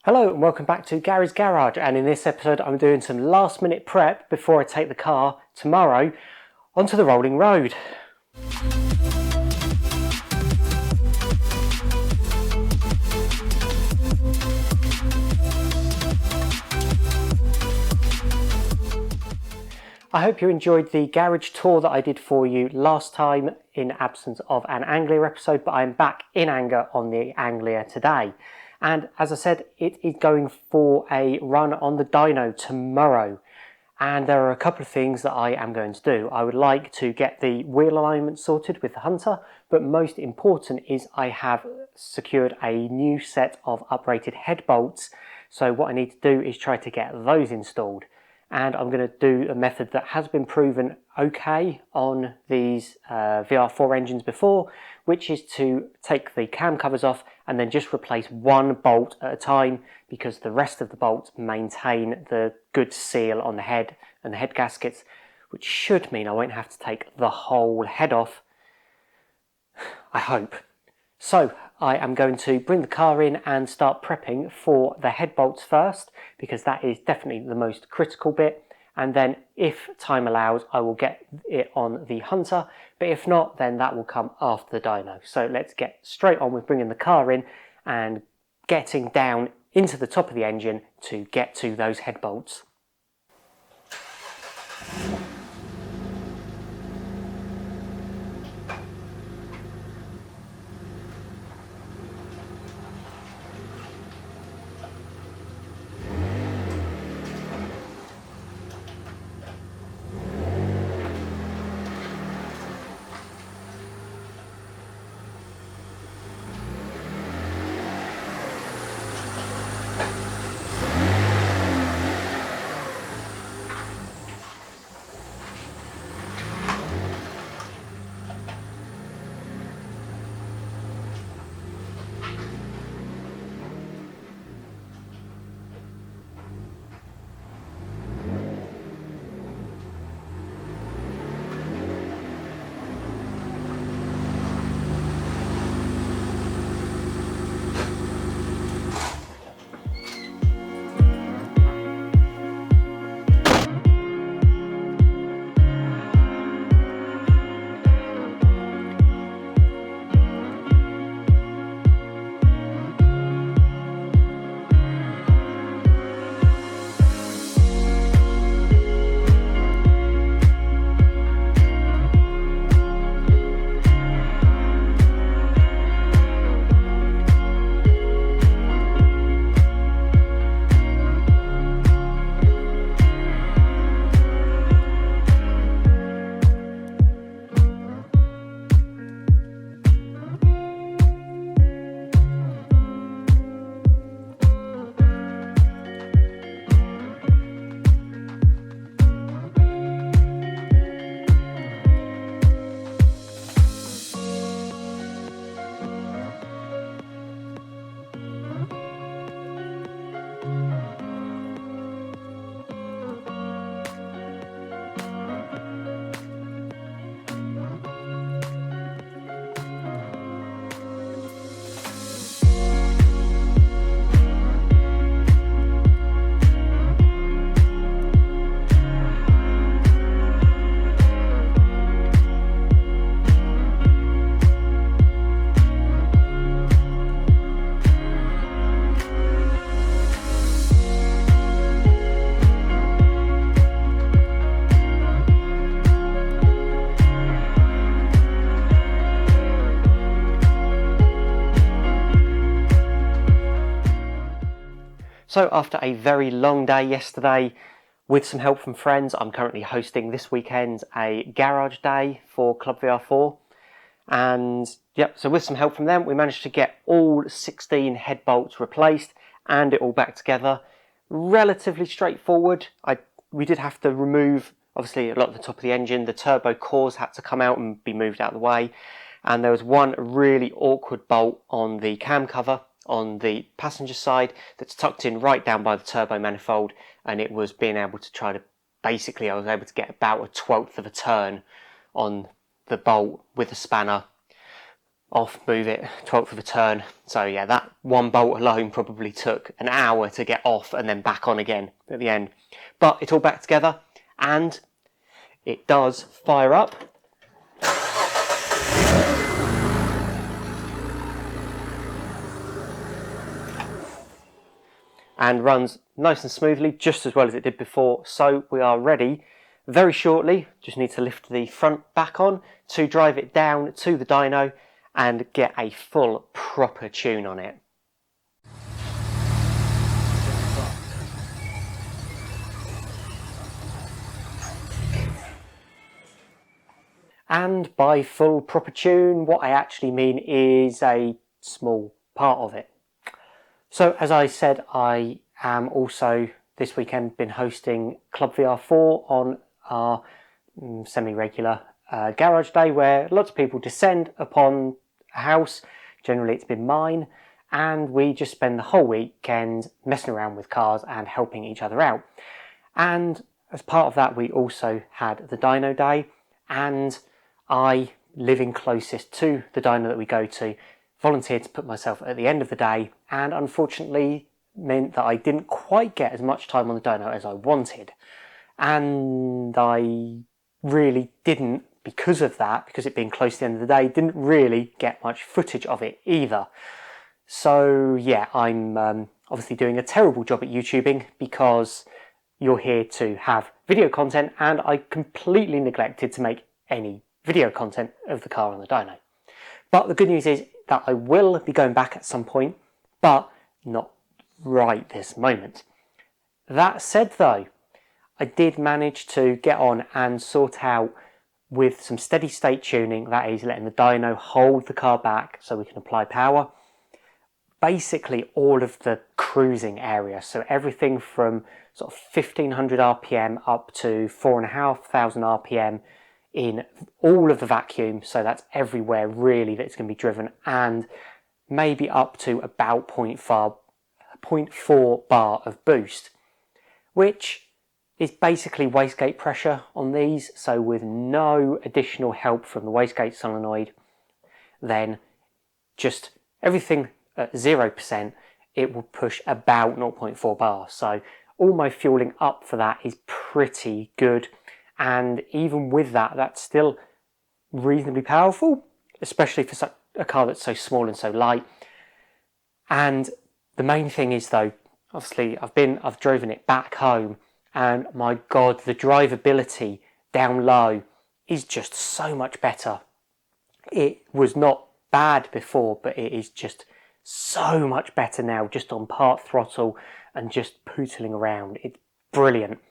Hello and welcome back to Gary's Garage, and in this episode I'm doing some last minute prep before I take the car tomorrow onto the rolling road. I hope you enjoyed the garage tour that I did for you last time in absence of an Anglia episode, but I'm back in anger on the Anglia today. And as I said, it is going for a run on the dyno tomorrow. And there are a couple of things that I am going to do. I would like to get the wheel alignment sorted with the Hunter, but most important is I have secured a new set of uprated head bolts. So what I need to do is try to get those installed. And I'm going to do a method that has been proven okay on these VR4 engines before, which is to take the cam covers off and then just replace one bolt at a time, because the rest of the bolts maintain the good seal on the head and the head gaskets, which should mean I won't have to take the whole head off, I hope. So I am going to bring the car in and start prepping for the head bolts first, because that is definitely the most critical bit. And then if time allows, I will get it on the Hunter, but if not, then that will come after the dyno. So let's get straight on with bringing the car in and getting down into the top of the engine to get to those head bolts. So after a very long day yesterday, with some help from friends, I'm currently hosting this weekend a garage day for Club VR4. And yep, so with some help from them, we managed to get all 16 head bolts replaced and it all back together. Relatively straightforward. We did have to remove, obviously, a lot of the top of the engine. The turbo cores had to come out and be moved out of the way. And there was one really awkward bolt on the cam cover on the passenger side that's tucked in right down by the turbo manifold, and it was being able to try to, basically I was able to get about 1/12 of a turn on the bolt with a spanner off, move it 1/12 of a turn. So yeah, that one bolt alone probably took an hour to get off and then back on again at the end. But it's all back together and it does fire up. And runs nice and smoothly, just as well as it did before. So we are ready very shortly. Just need to lift the front back on to drive it down to the dyno and get a full proper tune on it. And by full proper tune, what I actually mean is a small part of it. So as I said, I am also this weekend been hosting Club VR4 on our semi-regular garage day, where lots of people descend upon a house. Generally it's been mine, and we just spend the whole weekend messing around with cars and helping each other out. And as part of that, we also had the dyno day, and I, living closest to the dyno that we go to, volunteered to put myself at the end of the day, and unfortunately meant that I didn't quite get as much time on the dyno as I wanted. And I really didn't, because of that, because it being close to the end of the day, didn't really get much footage of it either. So yeah, I'm obviously doing a terrible job at YouTubing, because you're here to have video content and I completely neglected to make any video content of the car on the dyno. But the good news is that I will be going back at some point, but not right this moment. That said though, I did manage to get on and sort out with some steady state tuning, that is letting the dyno hold the car back so we can apply power. Basically all of the cruising area, so everything from sort of 1500 RPM up to 4,500 RPM in all of the vacuum, so that's everywhere really that it's going to be driven, and maybe up to about 0.4 bar of boost, which is basically wastegate pressure on these. So with no additional help from the wastegate solenoid, then just everything at 0%, it will push about 0.4 bar. So all my fueling up for that is pretty good. And even with that, that's still reasonably powerful, especially for a car that's so small and so light. And the main thing is though, obviously I've driven it back home, and my God, the drivability down low is just so much better. It was not bad before, but it is just so much better now, just on part throttle and just pootling around. It's brilliant.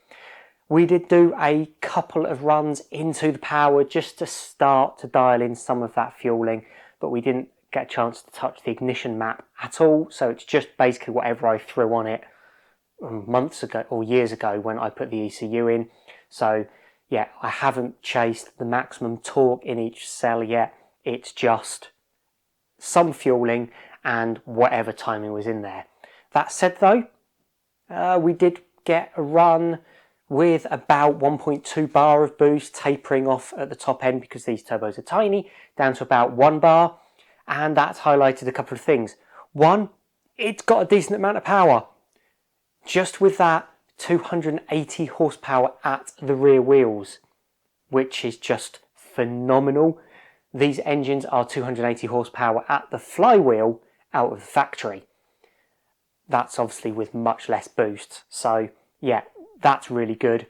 We did do a couple of runs into the power just to start to dial in some of that fueling, but we didn't get a chance to touch the ignition map at all. So it's just basically whatever I threw on it months ago or years ago when I put the ECU in. So yeah, I haven't chased the maximum torque in each cell yet. It's just some fueling and whatever timing was in there. That said though, we did get a run with about 1.2 bar of boost, tapering off at the top end because these turbos are tiny, down to about 1 bar, and that's highlighted a couple of things. One, it's got a decent amount of power. Just with that, 280 horsepower at the rear wheels, which is just phenomenal. These engines are 280 horsepower at the flywheel out of the factory. That's obviously with much less boost. So yeah, that's really good.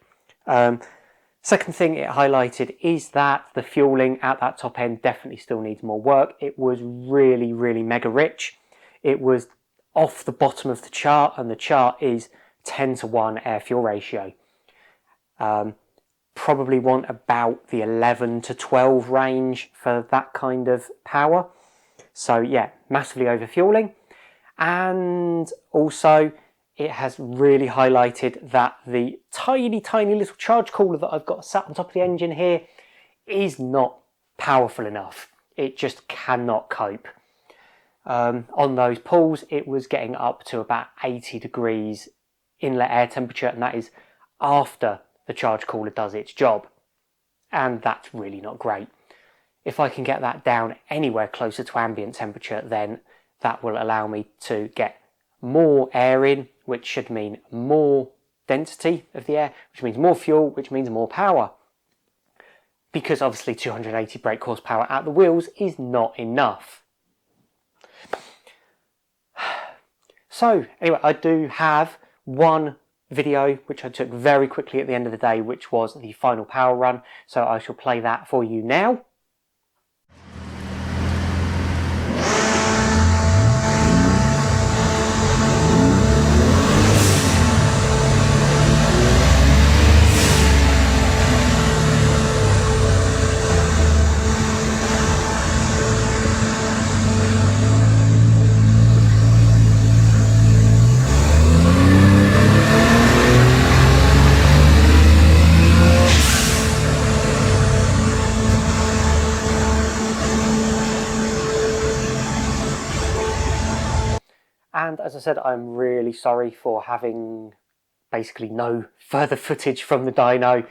Second thing it highlighted is that the fueling at that top end definitely still needs more work. It was really, really mega rich. It was off the bottom of the chart, and the chart is 10:1 air fuel ratio. Probably want about the 11 to 12 range for that kind of power. So yeah, massively over fueling. And also it has really highlighted that the tiny, tiny little charge cooler that I've got sat on top of the engine here is not powerful enough. It just cannot cope. On those pulls, it was getting up to about 80 degrees inlet air temperature, and that is after the charge cooler does its job. And that's really not great. if I can get that down anywhere closer to ambient temperature, then that will allow me to get more air in, which should mean more density of the air, which means more fuel, which means more power. Because obviously 280 brake horsepower at the wheels is not enough. So anyway, I do have one video which I took very quickly at the end of the day, which was the final power run. So I shall play that for you now. And as I said, I'm really sorry for having basically no further footage from the dyno.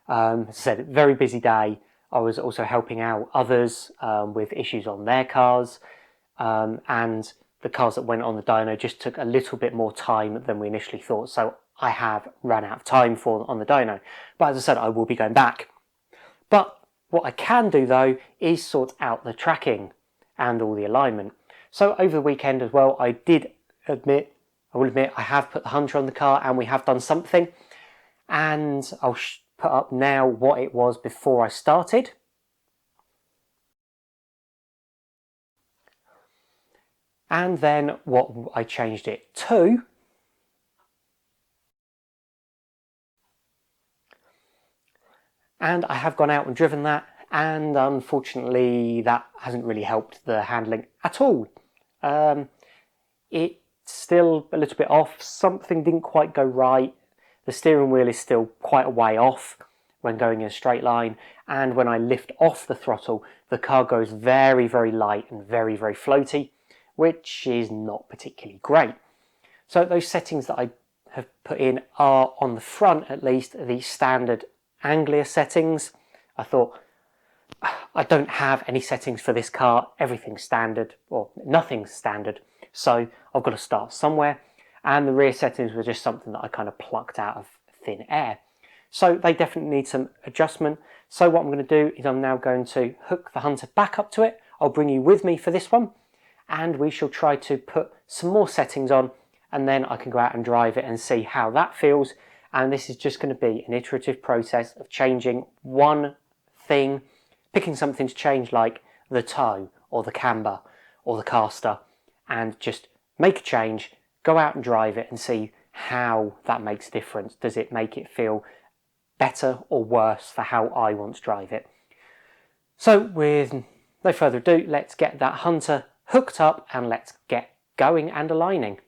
As I said, very busy day. I was also helping out others with issues on their cars, and the cars that went on the dyno just took a little bit more time than we initially thought, so I have run out of time on the dyno. But as I said, I will be going back. But what I can do though is sort out the tracking and all the alignment. So over the weekend as well, I will admit I have put the Hunter on the car and we have done something. And I'll put up now what it was before I started. And then what I changed it to. And I have gone out and driven that, and unfortunately that hasn't really helped the handling at all. It's still a little bit off. Something didn't quite go right. The steering wheel is still quite a way off when going in a straight line, and when I lift off the throttle, the car goes very, very light and very, very floaty, which is not particularly great. So those settings that I have put in are, on the front at least, the standard Anglia settings. I thought, I don't have any settings for this car, everything's standard, or nothing's standard, so I've got to start somewhere, and the rear settings were just something that I kind of plucked out of thin air. So they definitely need some adjustment. So what I'm going to do is I'm now going to hook the Hunter back up to it. I'll bring you with me for this one, and we shall try to put some more settings on, and then I can go out and drive it and see how that feels. And this is just going to be an iterative process of changing one thing, picking something to change like the toe or the camber or the caster, and just make a change, go out and drive it and see how that makes a difference. Does it make it feel better or worse for how I want to drive it? So with no further ado, let's get that Hunter hooked up and let's get going and aligning.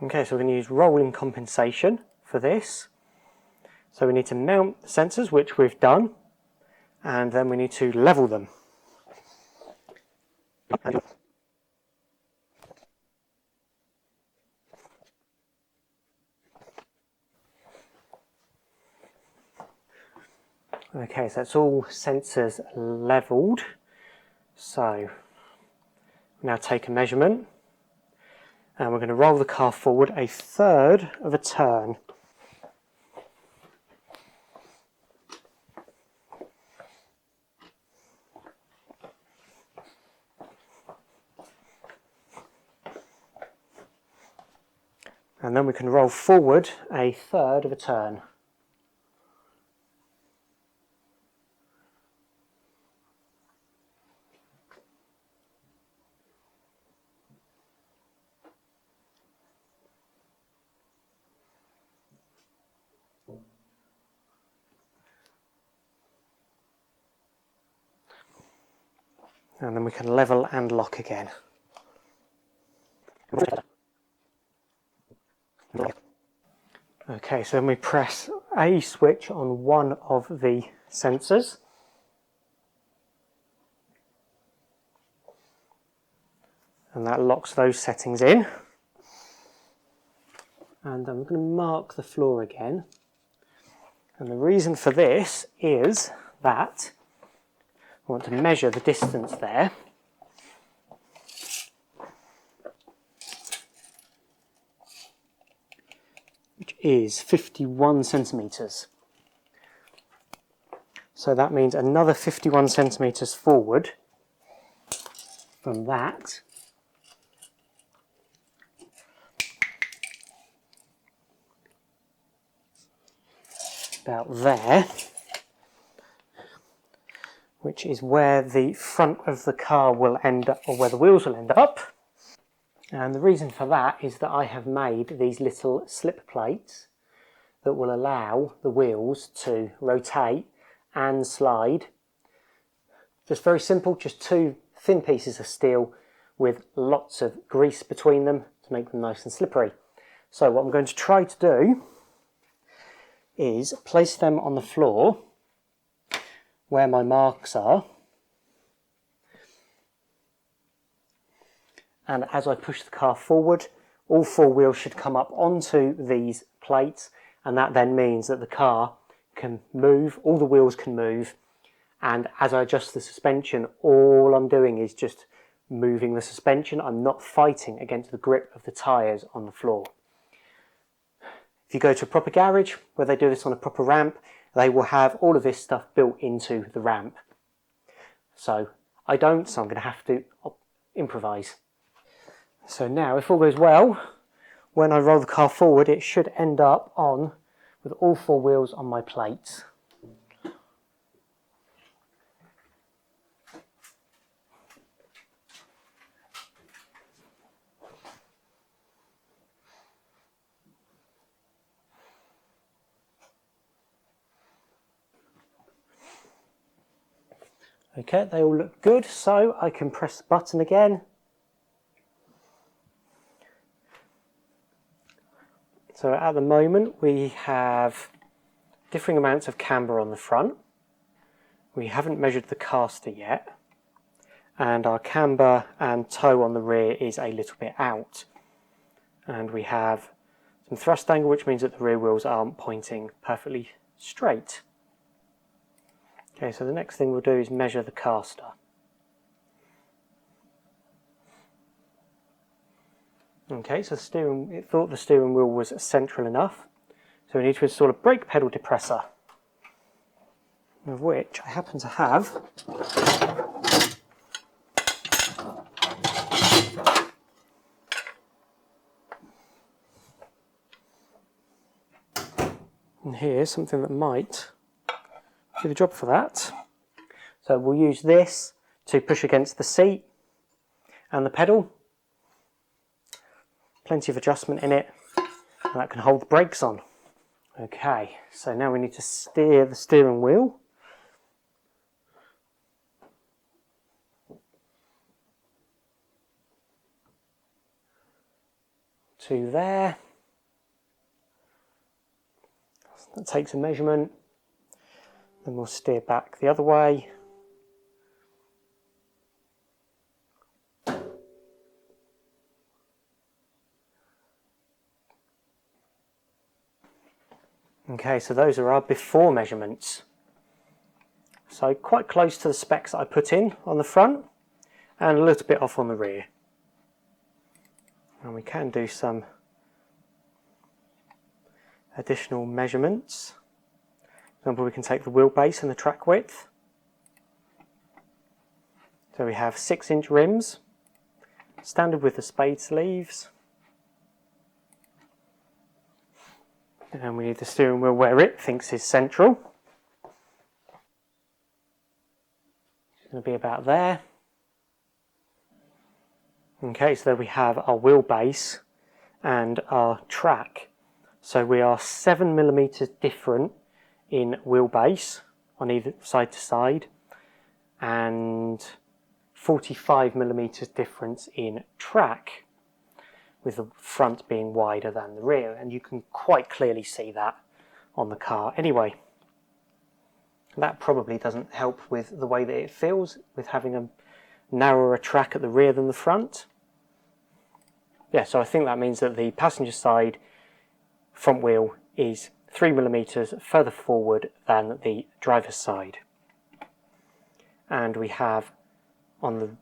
Okay, so we're going to use rolling compensation for this. So we need to mount the sensors, which we've done, and then we need to level them. Okay, so that's all sensors leveled. So now take a measurement, and we're going to roll the car forward 1/3 of a turn. And then we can roll forward a third of a turn. And then we can level and lock again. Okay, so then we press a switch on one of the sensors. And that locks those settings in. And I'm going to mark the floor again. And the reason for this is that I want to measure the distance there. Which is 51 centimetres. So that means another 51 centimetres forward from that. About there, which is where the front of the car will end up, or where the wheels will end up. And the reason for that is that I have made these little slip plates that will allow the wheels to rotate and slide. Just very simple, just two thin pieces of steel with lots of grease between them to make them nice and slippery. So what I'm going to try to do is place them on the floor where my marks are, and as I push the car forward, all four wheels should come up onto these plates, and that then means that the car can move, all the wheels can move, and as I adjust the suspension, all I'm doing is just moving the suspension. I'm not fighting against the grip of the tyres on the floor. If you go to a proper garage where they do this on a proper ramp, they will have all of this stuff built into the ramp. So I don't, so I'm going to have to improvise. So now, if all goes well, when I roll the car forward, it should end up on with all four wheels on my plates. Okay, they all look good, so I can press the button again. So at the moment we have differing amounts of camber on the front. We haven't measured the caster yet, and our camber and toe on the rear is a little bit out. And we have some thrust angle, which means that the rear wheels aren't pointing perfectly straight. Okay, so the next thing we'll do is measure the caster. Okay, so it thought the steering wheel was central enough, so we need to install a brake pedal depressor, of which I happen to have and here's something that might do the job for that. So we'll use this to push against the seat and the pedal. Plenty of adjustment in it, and that can hold the brakes on. Okay, so now we need to steer the steering wheel. To there. That takes a measurement. Then we'll steer back the other way. Okay, so those are our before measurements. So quite close to the specs that I put in on the front, and a little bit off on the rear. And we can do some additional measurements. For example, we can take the wheelbase and the track width. So we have 6-inch rims, standard with the spade sleeves. And we need the steering wheel where it thinks is central. It's going to be about there. Okay, so there we have our wheelbase and our track. So we are 7mm different in wheelbase on either side to side, and 45mm difference in track, with the front being wider than the rear, and you can quite clearly see that on the car. Anyway, that probably doesn't help with the way that it feels with having a narrower track at the rear than the front. Yeah, so I think that means that the passenger side front wheel is 3mm further forward than the driver's side. And we have an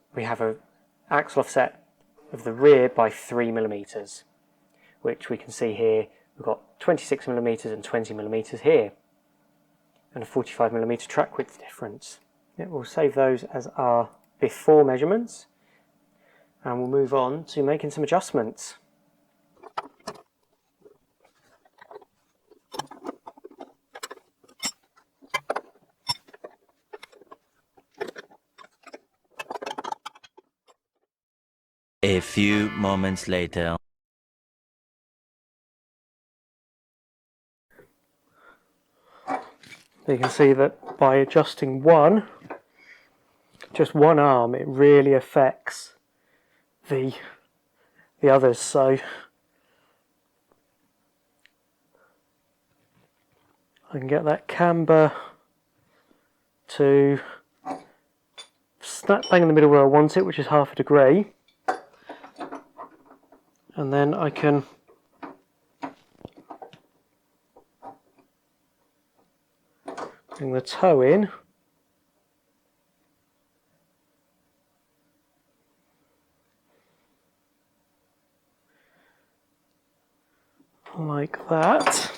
axle offset of the rear by 3mm, which we can see here. We've got 26mm and 20mm here, and a 45mm track width difference. Yeah, we'll save those as our before measurements, and we'll move on to making some adjustments. A few moments later. You can see that by adjusting just one arm, it really affects the others. So I can get that camber to snap bang in the middle where I want it, which is 1/2 degree, and then I can bring the toe in like that.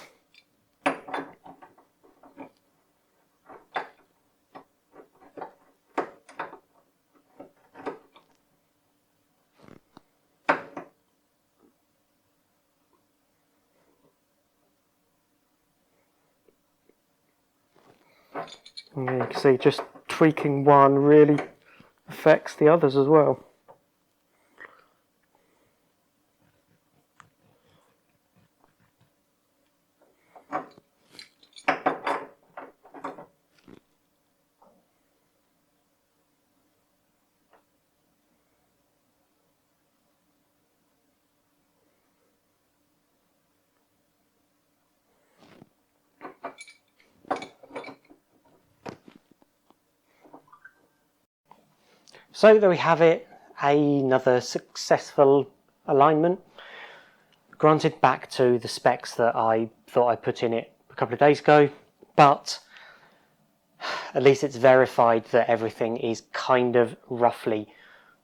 And you can see just tweaking one really affects the others as well. So there we have it, another successful alignment. Granted, back to the specs that I thought I put in it a couple of days ago, but at least it's verified that everything is kind of roughly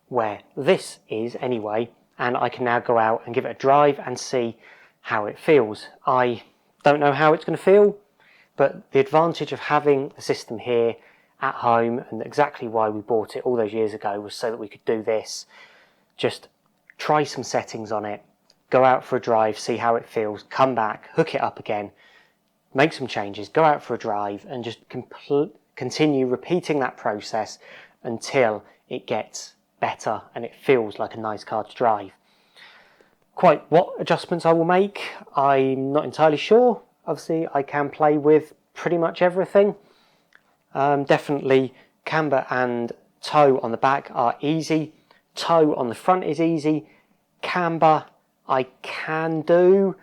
where this is anyway, and I can now go out and give it a drive and see how it feels. I don't know how it's going to feel, but the advantage of having the system here at home, and exactly why we bought it all those years ago, was so that we could do this, just try some settings on it, go out for a drive, see how it feels, come back, hook it up again, make some changes, go out for a drive, and just continue repeating that process until it gets better and it feels like a nice car to drive. Quite what adjustments I will make, I'm not entirely sure. Obviously I can play with pretty much everything. Definitely camber and toe on the back are easy, toe on the front is easy, camber I can do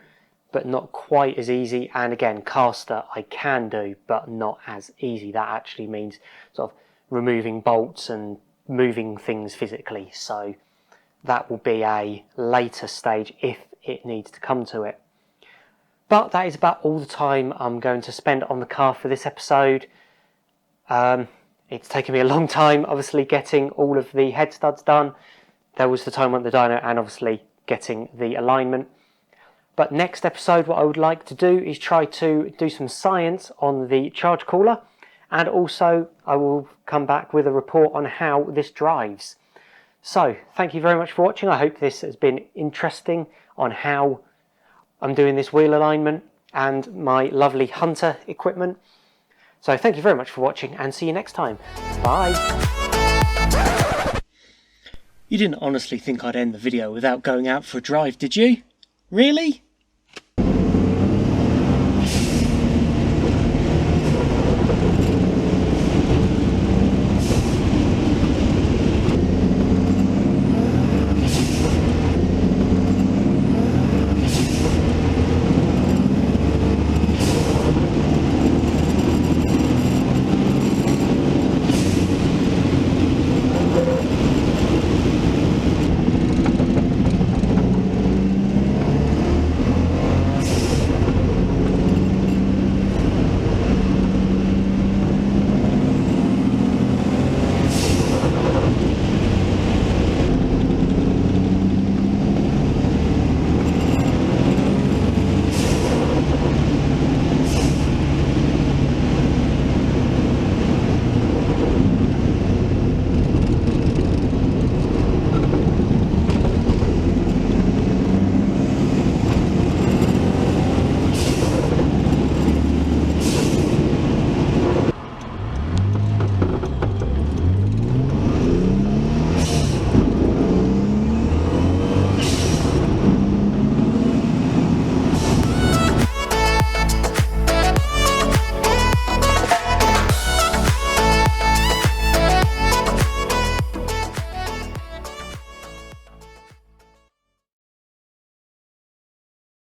but not quite as easy, and again caster I can do but not as easy. That actually means sort of removing bolts and moving things physically, so that will be a later stage if it needs to come to it. But that is about all the time I'm going to spend on the car for this episode. It's taken me a long time, obviously, getting all of the head studs done. There was the time on the dyno and obviously getting the alignment. But next episode, what I would like to do is try to do some science on the charge cooler, and also I will come back with a report on how this drives. So thank you very much for watching. I hope this has been interesting on how I'm doing this wheel alignment. and my lovely hunter equipment. So thank you very much for watching, and see you next time. Bye! You didn't honestly think I'd end the video without going out for a drive, did you? Really?